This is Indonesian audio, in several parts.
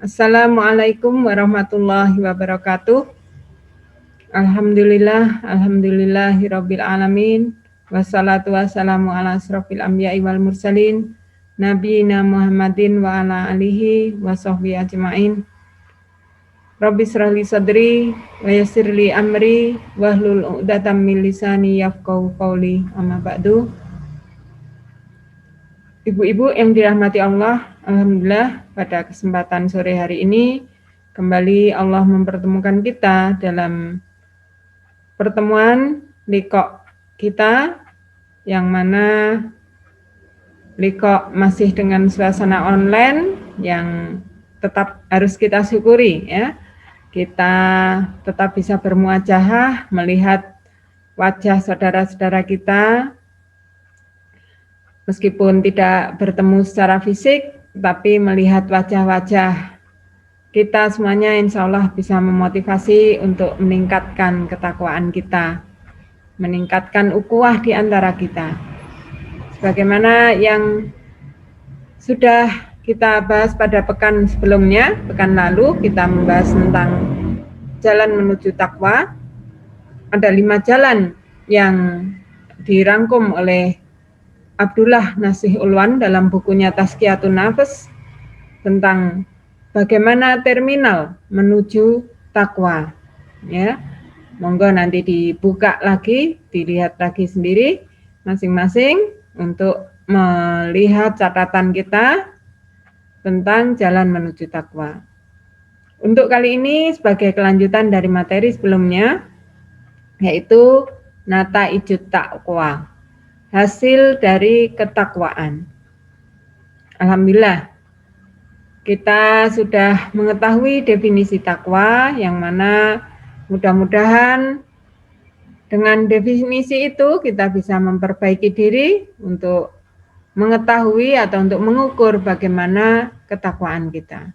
Assalamualaikum warahmatullahi wabarakatuh. Alhamdulillahirabbil alamin. Wassalatu wassalamu ala asrofil anbiya'i wal mursalin nabiyina Muhammadin wa ala alihi wa sahbihi ajma'in. Rabbi shrahli sadri wa yassirli amri wahlul 'uqdatam min lisani yafqahu qawli. Amma ba'du. Ibu-ibu yang dirahmati Allah, alhamdulillah pada kesempatan sore hari ini kembali Allah mempertemukan kita dalam pertemuan liqa kita, yang mana liqa masih dengan suasana online yang tetap harus kita syukuri ya. Kita tetap bisa bermuajahah melihat wajah saudara-saudara kita meskipun tidak bertemu secara fisik, tapi melihat wajah-wajah kita semuanya insya Allah bisa memotivasi untuk meningkatkan ketakwaan kita, meningkatkan ukhuwah di antara kita. Sebagaimana yang sudah kita bahas pada pekan sebelumnya, pekan lalu kita membahas tentang jalan menuju takwa. Ada 5 jalan yang dirangkum oleh Abdullah Nasih Ulwan dalam bukunya Tazkiyatun Nafs tentang bagaimana terminal menuju takwa. Ya, monggo nanti dibuka lagi, dilihat lagi sendiri masing-masing untuk melihat catatan kita tentang jalan menuju takwa. Untuk kali ini sebagai kelanjutan dari materi sebelumnya, yaitu nataijut taqwa, hasil dari ketakwaan. Alhamdulillah, kita sudah mengetahui definisi takwa, yang mana mudah-mudahan dengan definisi itu kita bisa memperbaiki diri untuk mengetahui atau untuk mengukur bagaimana ketakwaan kita.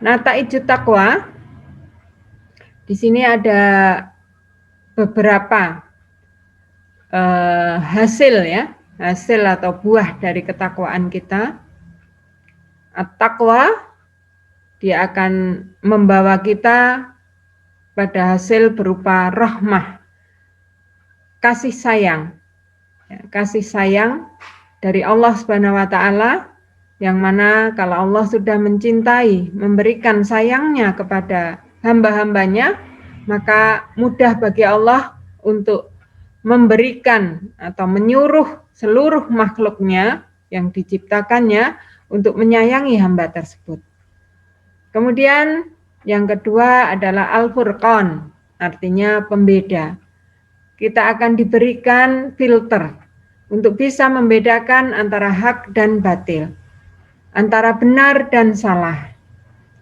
Nataijut taqwa, di sini ada beberapa hasil atau buah dari ketakwaan kita. At-taqwa, dia akan membawa kita pada hasil berupa rahmah, kasih sayang, kasih sayang dari Allah Subhanahu wa Ta'ala, yang mana kalau Allah sudah mencintai, memberikan sayangnya kepada hamba-hambanya, maka mudah bagi Allah untuk memberikan atau menyuruh seluruh makhluknya yang diciptakannya untuk menyayangi hamba tersebut. Kemudian yang kedua adalah al-furqan, artinya pembeda. Kita akan diberikan filter untuk bisa membedakan antara hak dan batil, antara benar dan salah.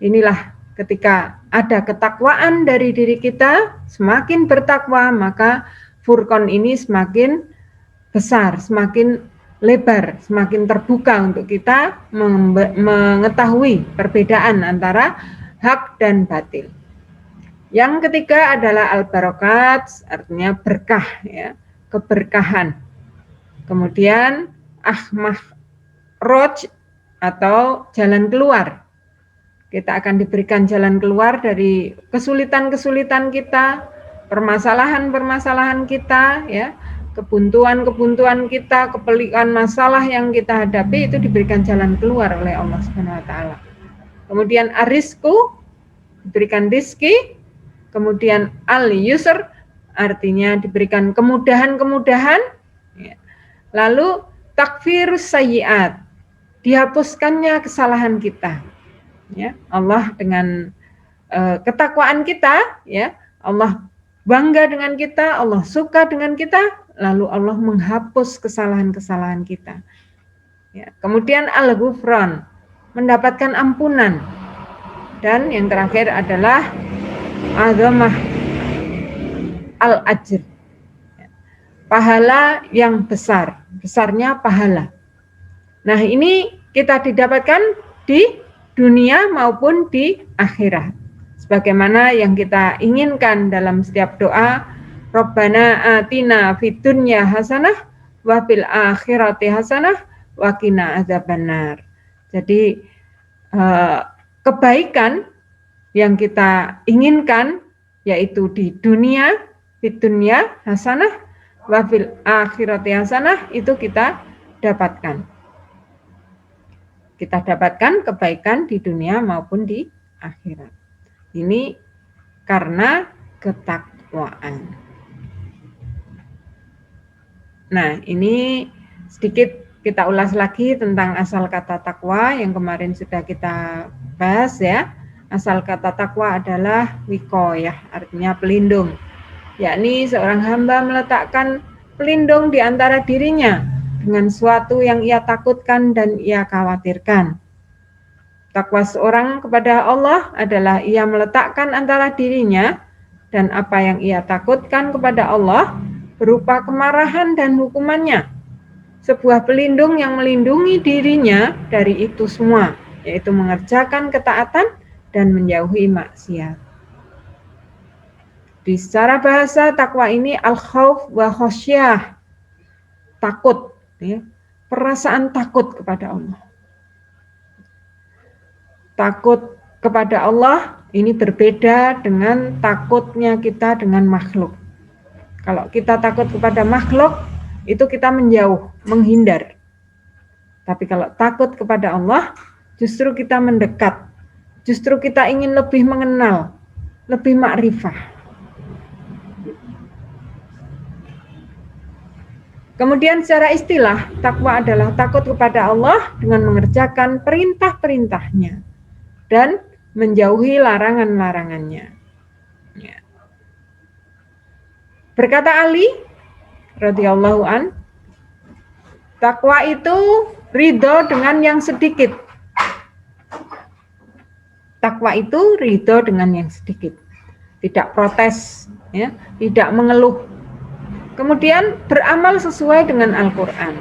Inilah ketika ada ketakwaan dari diri kita, semakin bertakwa, maka furqan ini semakin besar, semakin lebar, semakin terbuka untuk kita mengetahui perbedaan antara hak dan batil. Yang ketiga adalah al-barakat, artinya berkah, ya, keberkahan. Kemudian roj atau jalan keluar. Kita akan diberikan jalan keluar dari kesulitan-kesulitan kita, permasalahan-permasalahan kita, ya, kebuntuan-kebuntuan kita, kepelikan masalah yang kita hadapi, itu diberikan jalan keluar oleh Allah Subhanahu wa Ta'ala. Kemudian arizku, diberikan rizki. Kemudian al-yusr, artinya diberikan kemudahan-kemudahan. Ya. Lalu takfirus sayyiat, dihapuskannya kesalahan kita. Ya, Allah dengan ketakwaan kita, ya, Allah bangga dengan kita, Allah suka dengan kita, lalu Allah menghapus kesalahan-kesalahan kita. Ya, kemudian al-ghufran, mendapatkan ampunan. Dan yang terakhir adalah azamah al-ajr, pahala yang besar, besarnya pahala. Nah, ini kita didapatkan di dunia maupun di akhirat. Sebagaimana yang kita inginkan dalam setiap doa, Rabbana atina fid dunya hasanah wa fil akhirati hasanah wa qina adzabannar. Jadi kebaikan yang kita inginkan yaitu di dunia, di dunia hasanah, wa fil akhirati hasanah, itu kita dapatkan. Kita dapatkan kebaikan di dunia maupun di akhirat. Ini karena ketakwaan. Nah, ini sedikit kita ulas lagi tentang asal kata takwa yang kemarin sudah kita bahas ya. Asal kata takwa adalah wikoyah, artinya pelindung. Yakni seorang hamba meletakkan pelindung di antara dirinya dengan suatu yang ia takutkan dan ia khawatirkan. Takwa seorang kepada Allah adalah ia meletakkan antara dirinya dan apa yang ia takutkan kepada Allah berupa kemarahan dan hukumannya. Sebuah pelindung yang melindungi dirinya dari itu semua, yaitu mengerjakan ketaatan dan menjauhi maksiat. Di secara bahasa takwa ini al-khauf wa khosyah, takut, ya, perasaan takut kepada Allah. Takut kepada Allah ini berbeda dengan takutnya kita dengan makhluk. Kalau kita takut kepada makhluk, itu kita menjauh, menghindar. Tapi kalau takut kepada Allah, justru kita mendekat. Justru kita ingin lebih mengenal, lebih makrifah. Kemudian secara istilah, takwa adalah takut kepada Allah dengan mengerjakan perintah-perintahnya dan menjauhi larangan-larangannya. Ya. Berkata Ali radhiyallahu an, takwa itu ridho dengan yang sedikit. Takwa itu ridho dengan yang sedikit, tidak protes, ya, tidak mengeluh. Kemudian beramal sesuai dengan Al-Quran.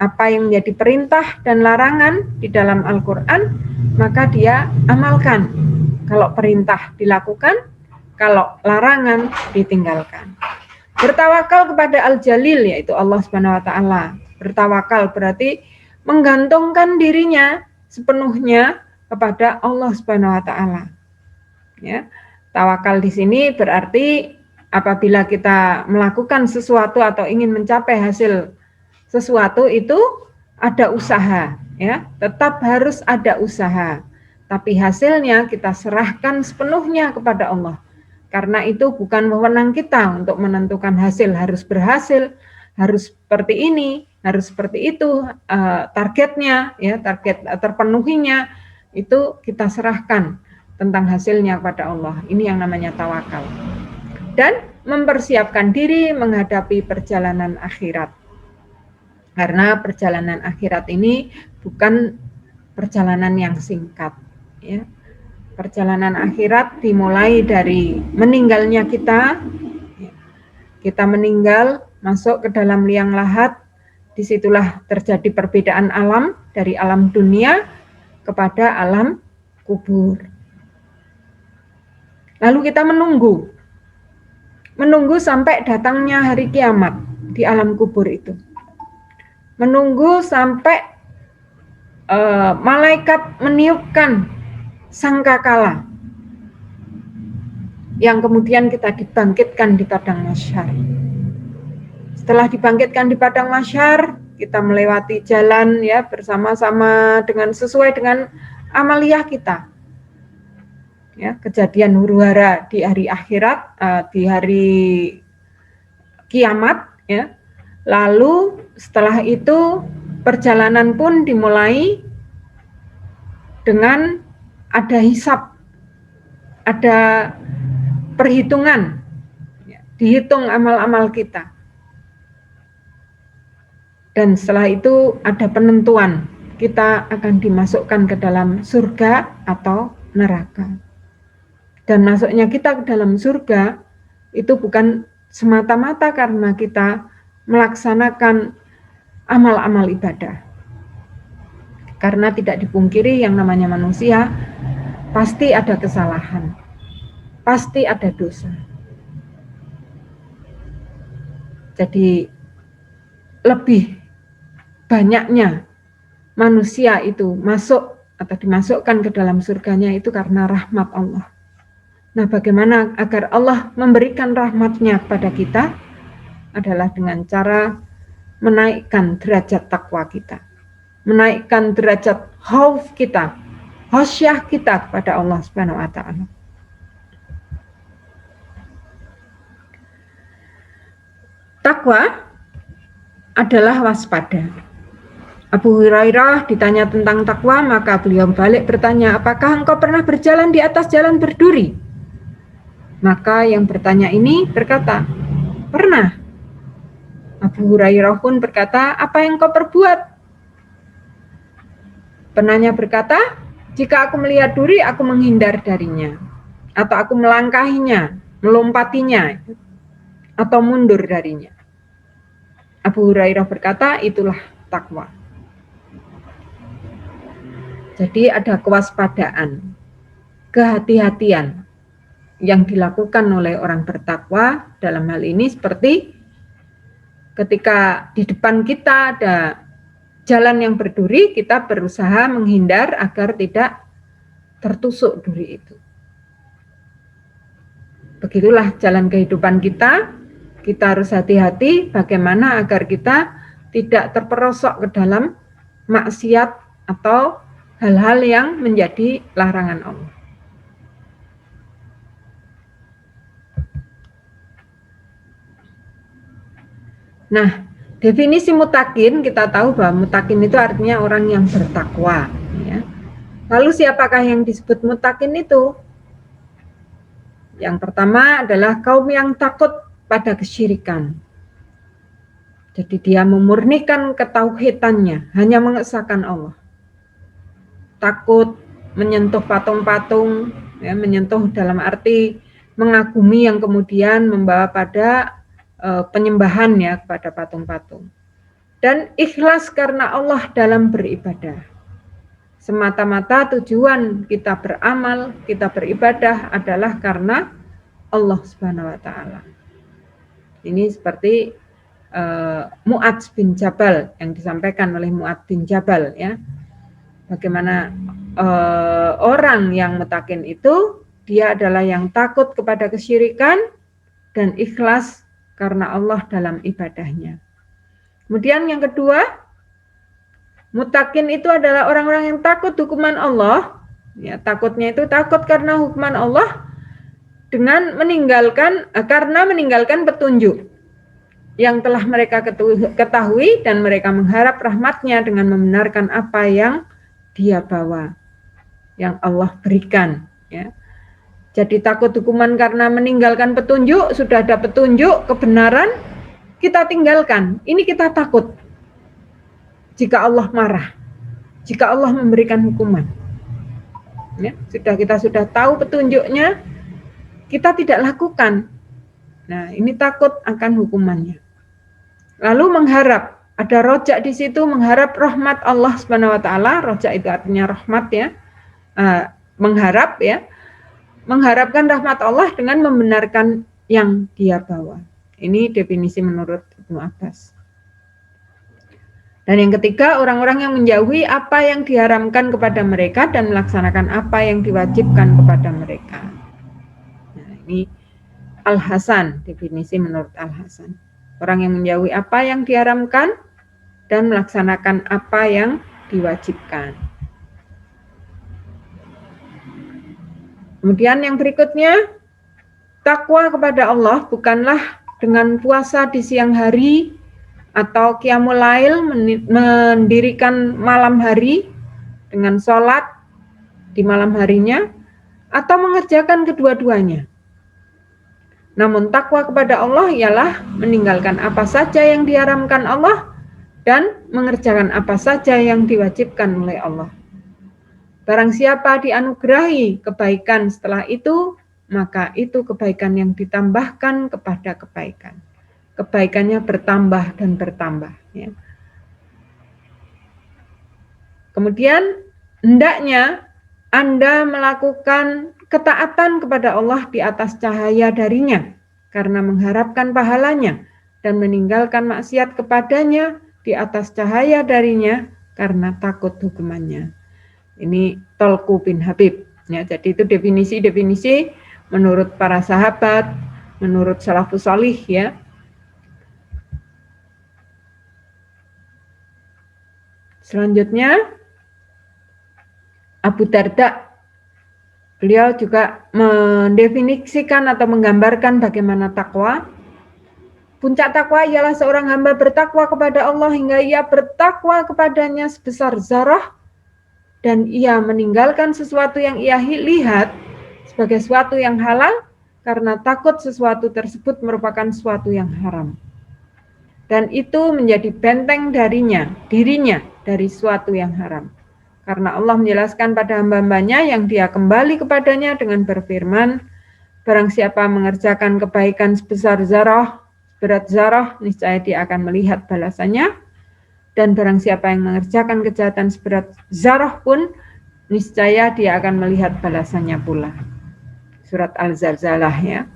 Apa yang menjadi perintah dan larangan di dalam Al-Quran, maka dia amalkan. Kalau perintah dilakukan, kalau larangan ditinggalkan. Bertawakal kepada Al-Jalil, yaitu Allah Subhanahu wa Ta'ala. Bertawakal berarti menggantungkan dirinya sepenuhnya kepada Allah Subhanahu wa Ta'ala. Ya, tawakal di sini berarti apabila kita melakukan sesuatu atau ingin mencapai hasil sesuatu itu ada usaha, ya, tetap harus ada usaha. Tapi hasilnya kita serahkan sepenuhnya kepada Allah. Karena itu bukan wewenang kita untuk menentukan hasil, harus berhasil, harus seperti ini, harus seperti itu, targetnya, ya, target terpenuhinya itu kita serahkan tentang hasilnya kepada Allah. Ini yang namanya tawakal. Dan mempersiapkan diri menghadapi perjalanan akhirat. Karena perjalanan akhirat ini bukan perjalanan yang singkat, ya. Perjalanan akhirat dimulai dari meninggalnya kita. Kita meninggal, masuk ke dalam liang lahat, disitulah terjadi perbedaan alam dari alam dunia kepada alam kubur. Lalu kita menunggu sampai datangnya hari kiamat di alam kubur itu. Menunggu sampai malaikat meniupkan sangkakala yang kemudian kita dibangkitkan di padang mahsyar. Setelah dibangkitkan di padang mahsyar, kita melewati jalan, ya, bersama-sama sesuai dengan amaliyah kita. Ya, kejadian huru-hara di hari akhirat, di hari kiamat, ya. Lalu setelah itu perjalanan pun dimulai dengan ada hisab, ada perhitungan, ya, dihitung amal-amal kita. Dan setelah itu ada penentuan, kita akan dimasukkan ke dalam surga atau neraka. Dan masuknya kita ke dalam surga itu bukan semata-mata karena kita melaksanakan amal-amal ibadah. Karena tidak dipungkiri yang namanya manusia pasti ada kesalahan, pasti ada dosa. Jadi lebih banyaknya manusia itu masuk atau dimasukkan ke dalam surganya itu karena rahmat Allah. Nah, bagaimana agar Allah memberikan rahmatnya kepada kita adalah dengan cara menaikkan derajat takwa kita, menaikkan derajat khauf kita, khasyah kita kepada Allah Subhanahu wa taala. Takwa adalah waspada. Abu Hurairah ditanya tentang takwa, maka beliau balik bertanya, apakah engkau pernah berjalan di atas jalan berduri? Maka yang bertanya ini berkata, pernah. Abu Hurairah pun berkata, apa yang kau perbuat? Penanya berkata, jika aku melihat duri, aku menghindar darinya, atau aku melangkahinya, melompatinya, atau mundur darinya. Abu Hurairah berkata, itulah takwa. Jadi ada kewaspadaan, kehati-hatian yang dilakukan oleh orang bertakwa dalam hal ini seperti ketika di depan kita ada jalan yang berduri, kita berusaha menghindar agar tidak tertusuk duri itu. Begitulah jalan kehidupan kita. Kita harus hati-hati bagaimana agar kita tidak terperosok ke dalam maksiat atau hal-hal yang menjadi larangan Allah. Nah, definisi mutakin, kita tahu bahwa mutakin itu artinya orang yang bertakwa. Ya. Lalu siapakah yang disebut mutakin itu? Yang pertama adalah kaum yang takut pada kesyirikan. Jadi dia memurnikan ketauhidannya, hanya mengesahkan Allah. Takut menyentuh patung-patung, ya, menyentuh dalam arti mengagumi yang kemudian membawa pada penyembahan ya kepada patung-patung. Dan ikhlas karena Allah dalam beribadah. Semata-mata tujuan kita beramal, kita beribadah adalah karena Allah Subhanahu wa taala. Ini seperti Mu'adz bin Jabal yang disampaikan oleh Mu'adz bin Jabal ya. Bagaimana orang yang mutakin itu dia adalah yang takut kepada kesyirikan dan ikhlas karena Allah dalam ibadahnya. Kemudian yang kedua, mutakin itu adalah orang-orang yang takut hukuman Allah. Ya, takutnya itu takut karena hukuman Allah dengan karena meninggalkan petunjuk yang telah mereka ketahui dan mereka mengharap rahmatnya dengan membenarkan apa yang dia bawa, yang Allah berikan. Ya. Jadi takut hukuman karena meninggalkan petunjuk, sudah ada petunjuk, kebenaran, kita tinggalkan. Ini kita takut jika Allah marah, jika Allah memberikan hukuman. Ya, kita sudah tahu petunjuknya, kita tidak lakukan. Nah, ini takut akan hukumannya. Lalu mengharap, ada rojak di situ, mengharap rahmat Allah Subhanahu wa taala. Rojak itu artinya rahmat ya. Mengharap ya. Mengharapkan rahmat Allah dengan membenarkan yang dia bawa. Ini definisi menurut Ibnu Abbas. Dan yang ketiga, orang-orang yang menjauhi apa yang diharamkan kepada mereka dan melaksanakan apa yang diwajibkan kepada mereka. Nah, ini Al-Hasan, definisi menurut Al-Hasan. Orang yang menjauhi apa yang diharamkan dan melaksanakan apa yang diwajibkan. Kemudian yang berikutnya, takwa kepada Allah bukanlah dengan puasa di siang hari atau qiyamul lail, mendirikan malam hari dengan sholat di malam harinya, atau mengerjakan kedua-duanya. Namun takwa kepada Allah ialah meninggalkan apa saja yang diharamkan Allah dan mengerjakan apa saja yang diwajibkan oleh Allah. Barang siapa dianugerahi kebaikan setelah itu, maka itu kebaikan yang ditambahkan kepada kebaikan. Kebaikannya bertambah dan bertambah. Ya. Kemudian hendaknya Anda melakukan ketaatan kepada Allah di atas cahaya darinya, karena mengharapkan pahalanya dan meninggalkan maksiat kepadanya di atas cahaya darinya karena takut hukumannya. Ini Tolku bin Habib. Ya, jadi itu definisi-definisi menurut para sahabat, menurut salafus salih ya. Selanjutnya Abu Darda, beliau juga mendefinisikan atau menggambarkan bagaimana takwa. Puncak takwa ialah seorang hamba bertakwa kepada Allah hingga ia bertakwa kepadanya sebesar zarah dan ia meninggalkan sesuatu yang ia lihat sebagai sesuatu yang halal karena takut sesuatu tersebut merupakan sesuatu yang haram. Dan itu menjadi benteng dirinya dari sesuatu yang haram. Karena Allah menjelaskan pada hamba-hambanya yang dia kembali kepadanya dengan berfirman, barang siapa mengerjakan kebaikan sebesar zarah, berat zarah, niscaya dia akan melihat balasannya. Dan barang siapa yang mengerjakan kejahatan seberat zarah pun, niscaya dia akan melihat balasannya pula. Surat Al-Zalzalah ya.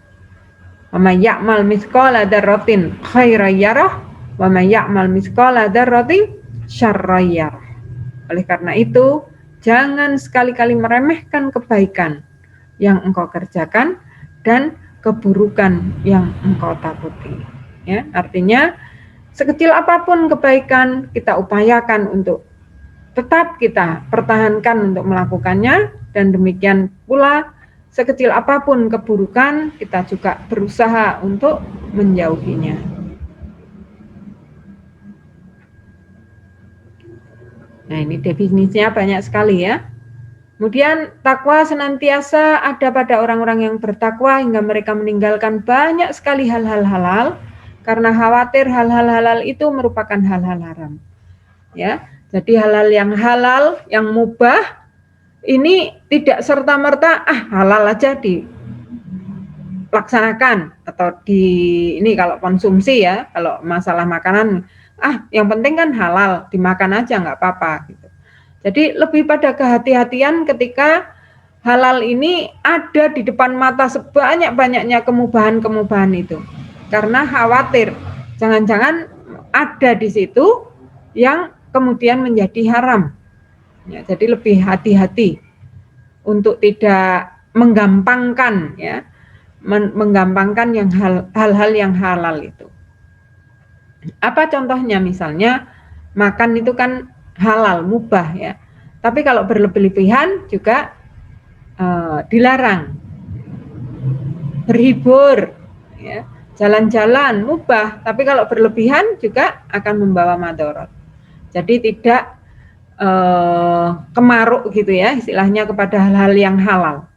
Wa may ya'mal mithqala dzarratin khairan yarah wa may ya'mal mithqala dzarratin syarran yarah. Oleh karena itu, jangan sekali-kali meremehkan kebaikan yang engkau kerjakan dan keburukan yang engkau takuti. Ya, artinya sekecil apapun kebaikan kita upayakan untuk tetap kita pertahankan untuk melakukannya, dan demikian pula sekecil apapun keburukan kita juga berusaha untuk menjauhinya. Nah, ini definisinya banyak sekali ya. Kemudian takwa senantiasa ada pada orang-orang yang bertakwa hingga mereka meninggalkan banyak sekali hal-hal halal karena khawatir hal-hal halal itu merupakan hal-hal haram. Ya, jadi hal-hal yang halal, yang mubah ini tidak serta-merta halal aja dilaksanakan atau ini kalau konsumsi ya, kalau masalah makanan yang penting kan halal, dimakan aja nggak apa-apa gitu. Jadi lebih pada kehati-hatian ketika halal ini ada di depan mata sebanyak-banyaknya kemubahan-kemubahan itu. Karena khawatir jangan-jangan ada di situ yang kemudian menjadi haram. Ya, jadi lebih hati-hati untuk tidak menggampangkan ya, menggampangkan yang hal-hal yang halal itu. Apa contohnya? Misalnya makan itu kan halal, mubah ya. Tapi kalau berlebih-lebihan juga dilarang. Berhibur ya, jalan-jalan mubah, tapi kalau berlebihan juga akan membawa madharat. Jadi tidak kemaruk gitu ya, istilahnya kepada hal-hal yang halal.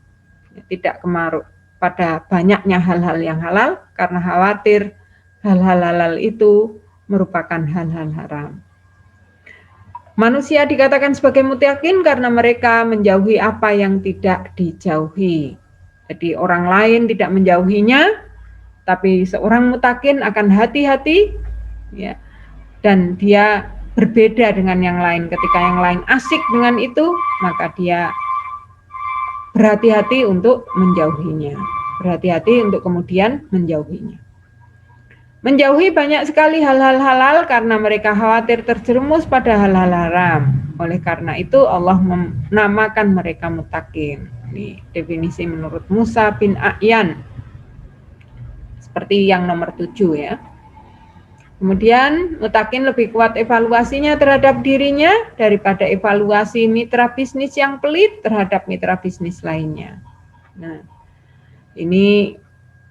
Tidak kemaruk pada banyaknya hal-hal yang halal karena khawatir hal-hal halal itu merupakan hal-hal haram. Manusia dikatakan sebagai muttaqin karena mereka menjauhi apa yang tidak dijauhi. Jadi orang lain tidak menjauhinya, tapi seorang muttaqin akan hati-hati ya, dan dia berbeda dengan yang lain. Ketika yang lain asik dengan itu, maka dia berhati-hati untuk menjauhinya. Berhati-hati untuk kemudian menjauhinya. Menjauhi banyak sekali hal-hal halal karena mereka khawatir terjerumus pada hal-hal haram. Oleh karena itu Allah menamakan mereka muttaqin. Ini definisi menurut Musa bin A'yan. Seperti yang nomor 7 ya. Kemudian muttaqin lebih kuat evaluasinya terhadap dirinya daripada evaluasi mitra bisnis yang pelit terhadap mitra bisnis lainnya. Nah, ini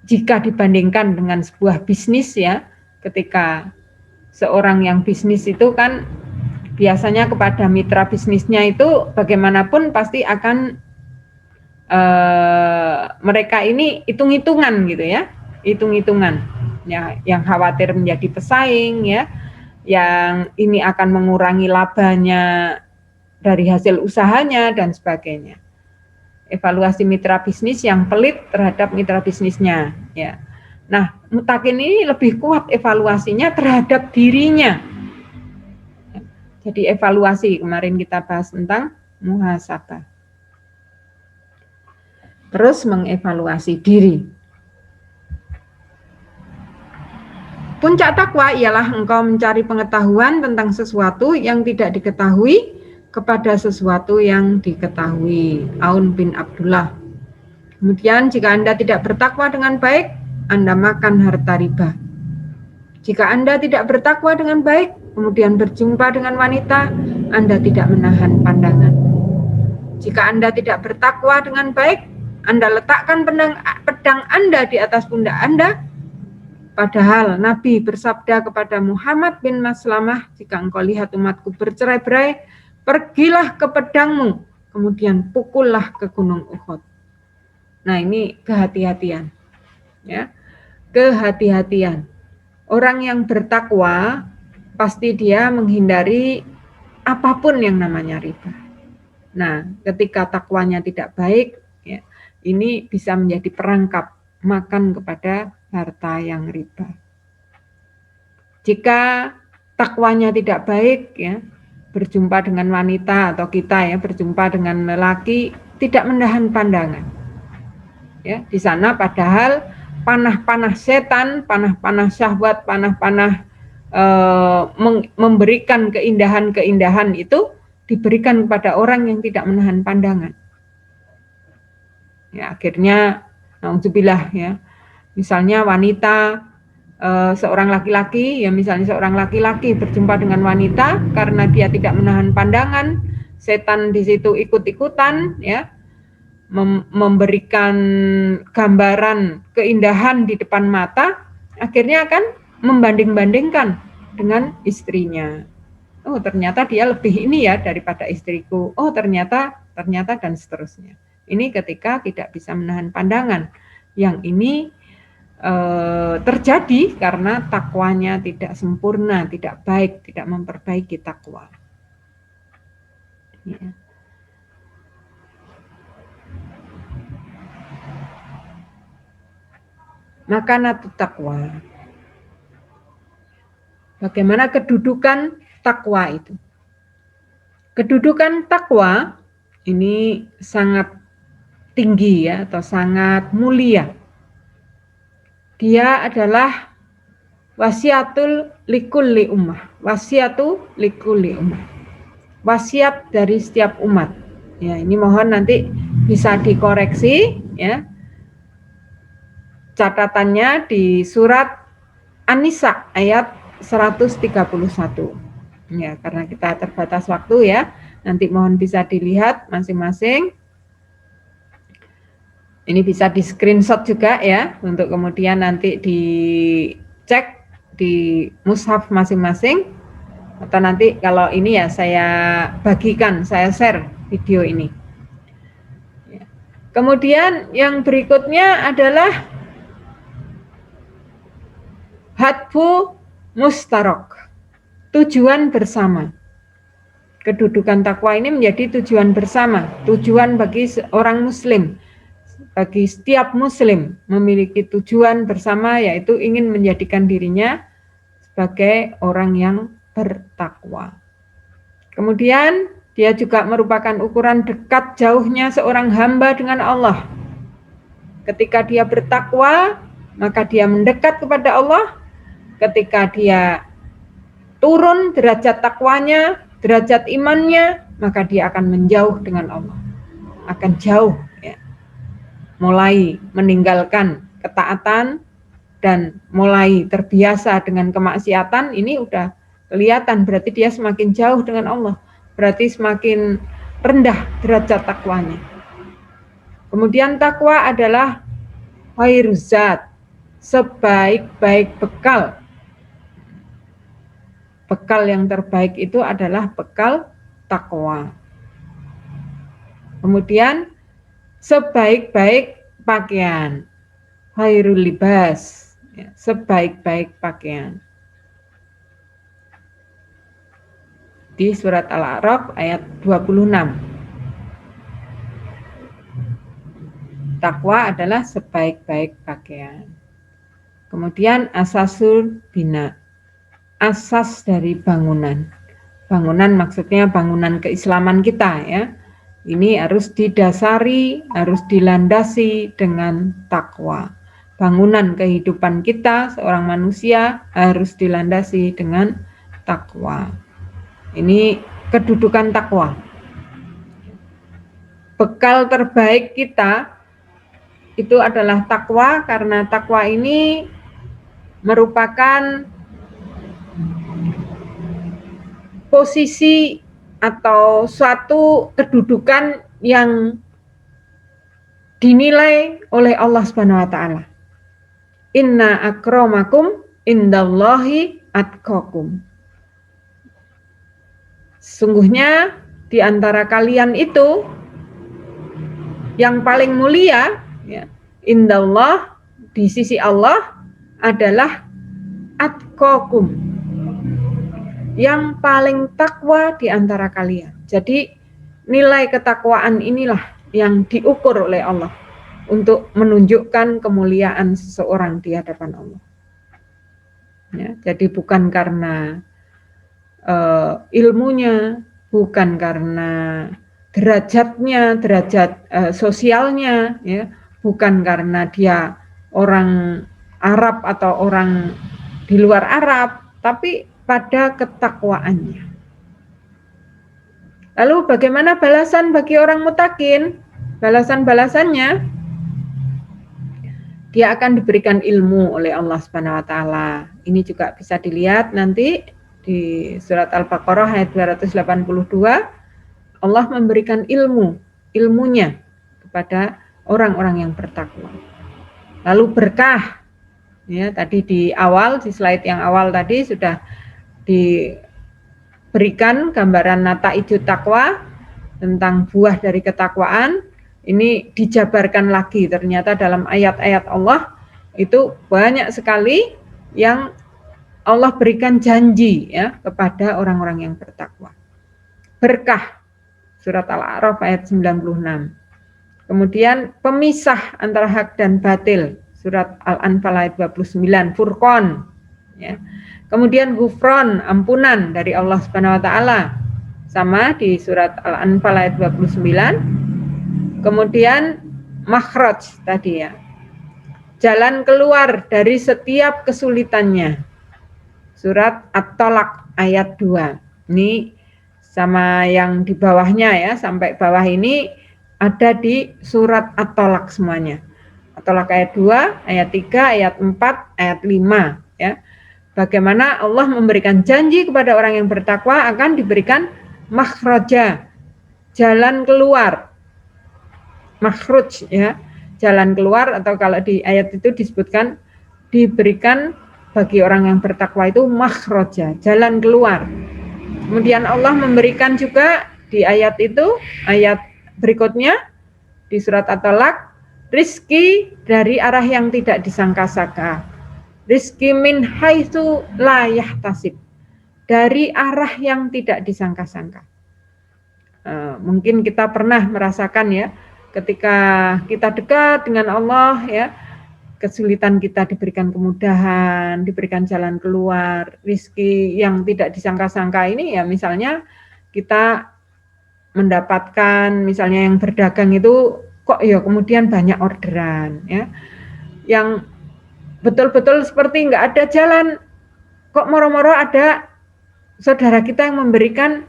jika dibandingkan dengan sebuah bisnis ya, ketika seorang yang bisnis itu kan biasanya kepada mitra bisnisnya itu bagaimanapun pasti akan mereka ini hitung-hitungan gitu ya, hitung-hitungan. Ya, yang khawatir menjadi pesaing ya, yang ini akan mengurangi labanya dari hasil usahanya dan sebagainya. Evaluasi mitra bisnis yang pelit terhadap mitra bisnisnya ya. Nah, muttaqin ini lebih kuat evaluasinya terhadap dirinya. Jadi evaluasi, kemarin kita bahas tentang muhasabah. Terus mengevaluasi diri. puncak takwa ialah engkau mencari pengetahuan tentang sesuatu yang tidak diketahui kepada sesuatu yang diketahui. Aun bin Abdullah. Kemudian jika Anda tidak bertakwa dengan baik, Anda makan harta riba. Jika Anda tidak bertakwa dengan baik, kemudian berjumpa dengan wanita, Anda tidak menahan pandangan. Jika Anda tidak bertakwa dengan baik, Anda letakkan pedang Anda di atas pundak Anda. Padahal Nabi bersabda kepada Muhammad bin Maslamah, jika engkau lihat umatku bercerai-berai, pergilah ke pedangmu, kemudian pukullah ke gunung Uhud. Nah, ini kehati-hatian, ya, kehati-hatian. Orang yang bertakwa pasti dia menghindari apapun yang namanya riba. Nah, ketika takwanya tidak baik, ya, ini bisa menjadi perangkap makan kepada harta yang riba. Jika takwanya tidak baik, ya, berjumpa dengan wanita atau kita ya berjumpa dengan lelaki tidak menahan pandangan. Ya, di sana padahal panah-panah setan, panah-panah syahwat, panah-panah memberikan keindahan-keindahan itu diberikan kepada orang yang tidak menahan pandangan. Ya, akhirnya naudzubillah ya. Misalnya wanita, seorang laki-laki, ya misalnya seorang laki-laki berjumpa dengan wanita karena dia tidak menahan pandangan, setan di situ ikut-ikutan, ya, memberikan gambaran keindahan di depan mata, akhirnya akan membanding-bandingkan dengan istrinya. Oh, ternyata dia lebih ini ya daripada istriku. Oh, ternyata dan seterusnya. Ini ketika tidak bisa menahan pandangan. Yang ini terjadi karena takwanya tidak sempurna, tidak baik, tidak memperbaiki takwa. Ya. Makanatut takwa. Bagaimana kedudukan takwa itu? Kedudukan takwa ini sangat tinggi ya, atau sangat mulia. Dia adalah wasiatul likulli ummah. Wasiatu likulli ummah. Wasiat dari setiap umat. Ya, ini mohon nanti bisa dikoreksi ya. Catatannya di surat An-Nisa ayat 131. Ya, karena kita terbatas waktu ya. Nanti mohon bisa dilihat masing-masing. Ini bisa di screenshot juga ya, untuk kemudian nanti dicek di mushaf masing-masing. Atau nanti kalau ini ya saya bagikan, saya share video ini. Ya. Kemudian yang berikutnya adalah hadfu mustarok, tujuan bersama. Kedudukan takwa ini menjadi tujuan bersama, tujuan bagi seorang muslim. Bagi setiap muslim memiliki tujuan bersama, yaitu ingin menjadikan dirinya sebagai orang yang bertakwa. Kemudian dia juga merupakan ukuran dekat jauhnya seorang hamba dengan Allah. Ketika dia bertakwa, maka dia mendekat kepada Allah. Ketika dia turun derajat takwanya, derajat imannya, maka dia akan menjauh dengan Allah. Akan jauh ya. Mulai meninggalkan ketaatan dan mulai terbiasa dengan kemaksiatan, ini udah kelihatan berarti dia semakin jauh dengan Allah. Berarti semakin rendah derajat takwanya. Kemudian takwa adalah khairuzat, sebaik-baik bekal. Bekal yang terbaik itu adalah bekal takwa. Kemudian sebaik-baik pakaian, khairul libas, ya, sebaik-baik pakaian. Di surat Al-A'raf ayat 26. Takwa adalah sebaik-baik pakaian. Kemudian asasul bina, asas dari bangunan. Bangunan maksudnya bangunan keislaman kita ya. Ini harus didasari, harus dilandasi dengan takwa. bangunan kehidupan kita seorang manusia harus dilandasi dengan takwa. Ini kedudukan takwa. Bekal terbaik kita itu adalah takwa, karena takwa ini merupakan posisi atau suatu kedudukan yang dinilai oleh Allah Subhanahu wa taala. Inna akramakum indallahi atqakum. Sungguhnya di antara kalian itu yang paling mulia ya, indallah, di sisi Allah adalah atqakum, yang paling takwa di antara kalian. Jadi nilai ketakwaan inilah yang diukur oleh Allah untuk menunjukkan kemuliaan seseorang di hadapan Allah. Ya, jadi bukan karena ilmunya, bukan karena derajatnya, derajat sosialnya, ya, bukan karena dia orang Arab atau orang di luar Arab, tapi pada ketakwaannya. Lalu bagaimana balasan bagi orang mutakin? Balasan-balasannya, dia akan diberikan ilmu oleh Allah Subhanahu wa taala. Ini juga bisa dilihat nanti di surat Al-Baqarah ayat 282. Allah memberikan ilmunya kepada orang-orang yang bertakwa. Lalu berkah, ya, tadi di awal, di slide yang awal tadi sudah diberikan gambaran nataijut takwa tentang buah dari ketakwaan. Ini dijabarkan lagi, ternyata dalam ayat-ayat Allah itu banyak sekali yang Allah berikan janji ya kepada orang-orang yang bertakwa. Berkah, surat Al-A'raf ayat 96. Kemudian pemisah antara hak dan batil, surat Al-Anfal ayat 29, Furqan ya. Kemudian ghufran, ampunan dari Allah Subhanahu wa taala, sama di surat Al-Anfal ayat 29. Kemudian makhraj tadi ya, jalan keluar dari setiap kesulitannya, surat At-Tolak ayat 2. Ini sama yang di bawahnya ya, sampai bawah ini ada di surat At-Tolak semuanya. At-Tolak ayat 2, ayat 3, ayat 4, ayat 5 ya. Bagaimana Allah memberikan janji kepada orang yang bertakwa akan diberikan makhraja, jalan keluar. Makhruj ya, jalan keluar, atau kalau di ayat itu disebutkan diberikan bagi orang yang bertakwa itu makhraja, jalan keluar. Kemudian Allah memberikan juga di ayat itu, ayat berikutnya di surat At-Talaq, rizki dari arah yang tidak disangka-sangka. Rizki min haitsu la yahtasib, dari arah yang tidak disangka-sangka. Mungkin kita pernah merasakan ya, ketika kita dekat dengan Allah ya, kesulitan kita diberikan kemudahan, diberikan jalan keluar, rizki yang tidak disangka-sangka ini ya, misalnya kita mendapatkan, misalnya yang berdagang itu kok ya kemudian banyak orderan ya, yang betul-betul seperti nggak ada jalan, kok moro-moro ada saudara kita yang memberikan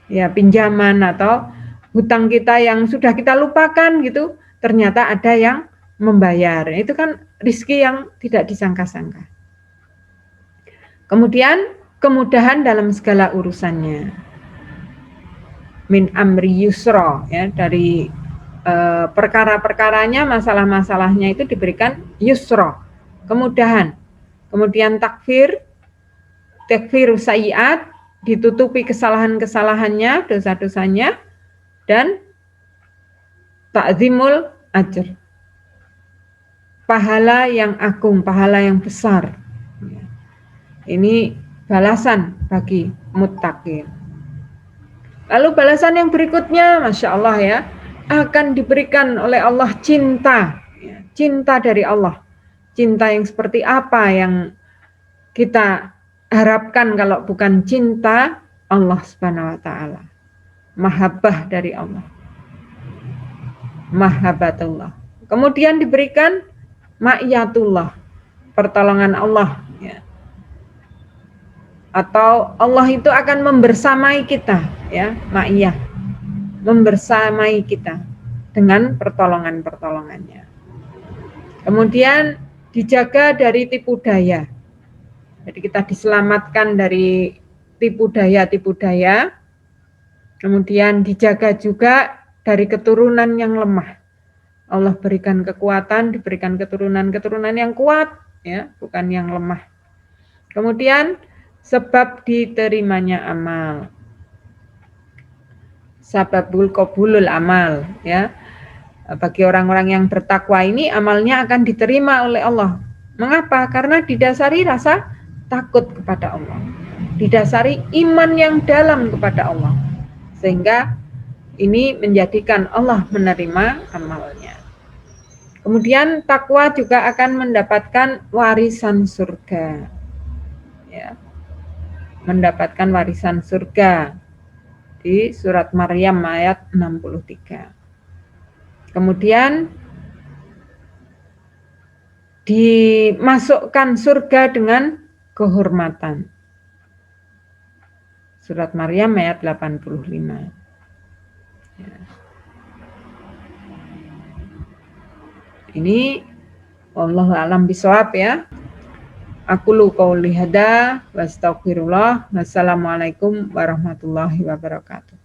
ya pinjaman atau hutang kita yang sudah kita lupakan gitu, ternyata ada yang membayar. Itu kan rezeki yang tidak disangka-sangka. Kemudian kemudahan dalam segala urusannya. Min amri yusra ya, dari perkara-perkaranya, masalah-masalahnya itu diberikan yusra, kemudahan. Kemudian takfir sayyiat, ditutupi kesalahan-kesalahannya, dosa-dosanya, dan ta'zimul ajr, pahala yang agung, pahala yang besar. Ini balasan bagi muttaqin. Lalu balasan yang berikutnya, Masya Allah ya, akan diberikan oleh Allah cinta, cinta dari Allah. Cinta yang seperti apa yang kita harapkan kalau bukan cinta Allah Subhanahu wa taala. Mahabbah dari Allah, mahabbatullah. Kemudian diberikan ma'iyatullah, pertolongan Allah, ya. Atau Allah itu akan membersamai kita, ya, ma'iyah, membersamai kita dengan pertolongan-pertolongannya. Kemudian dijaga dari tipu daya. Jadi kita diselamatkan dari tipu daya. Kemudian dijaga juga dari keturunan yang lemah. Allah berikan kekuatan, diberikan keturunan yang kuat, ya, bukan yang lemah. Kemudian sebab diterimanya amal, sababul qabulul amal, ya. Bagi orang-orang yang bertakwa ini amalnya akan diterima oleh Allah. Mengapa? Karena didasari rasa takut kepada Allah, didasari iman yang dalam kepada Allah, sehingga ini menjadikan Allah menerima amalnya. Kemudian takwa juga akan mendapatkan warisan surga, ya, mendapatkan warisan surga di surat Maryam ayat 63. Kemudian dimasukkan surga dengan kehormatan. Surat Maryam ayat 85. Ya. Ini wallahu a'lam bishawab, ya. Aqulu qouli hadza wa astaghfirullah. Wassalamualaikum warahmatullahi wabarakatuh.